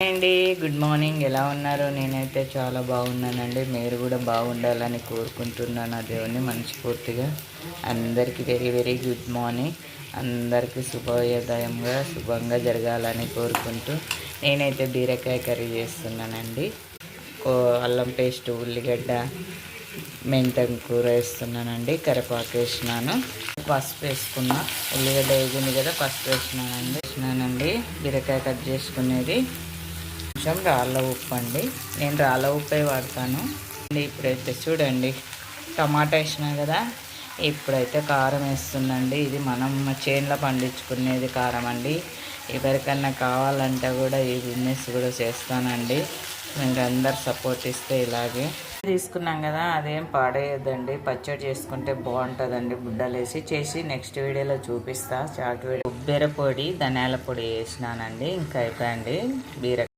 అండి good morning. ఎలా ఉన్నారు? నేనైతే చాలా బాగున్నానండి. మీరు కూడా బాగుండాలని కోరుకుంటున్నాను ఆ దేవుని మనస్ఫూర్తిగా. అందరికీ వెరీ వెరీ గుడ్ మార్నింగ్. అందరికీ శుభోదయంగా శుభంగా జరగాలని కోరుకుంటూ నేనైతే బీరకాయ కర్రీ చేస్తున్నానండి. అల్లం పేస్ట్, ఉల్లిగడ్డ, మెంతం కూర వేస్తున్నానండి. కరివేపాకు వేసినాను, పసుపు వేసుకున్నా. ఉల్లిగడ్డ వేగింది కదా, పసుపు వేసినానండి. బీరకాయ కట్ చేసుకునేది కొంచెం రాళ్ళ ఉప్పు అండి. నేను రాళ్ళ ఉప్పే వాడతాను. ఇప్పుడైతే చూడండి, టమాటా వేసినా కదా, ఇప్పుడైతే కారం వేస్తుందండి. ఇది మనం చేనులో పండించుకునేది కారం అండి. ఎవరికన్నా కావాలంటే కూడా ఈ బిజినెస్ కూడా చేస్తానండి. మీరు అందరు సపోర్ట్ ఇస్తే ఇలాగే తీసుకున్నాం కదా, అదేం పాడేయద్దండి. పచ్చడి చేసుకుంటే బాగుంటుందండి. బుడ్డలేసి చేసి నెక్స్ట్ వీడియోలో చూపిస్తా. చాట్ వీడియో. కొబ్బరి పొడి, ధనియాల పొడి వేసినానండి. ఇంకా అయిపోయండి బీరకాయ.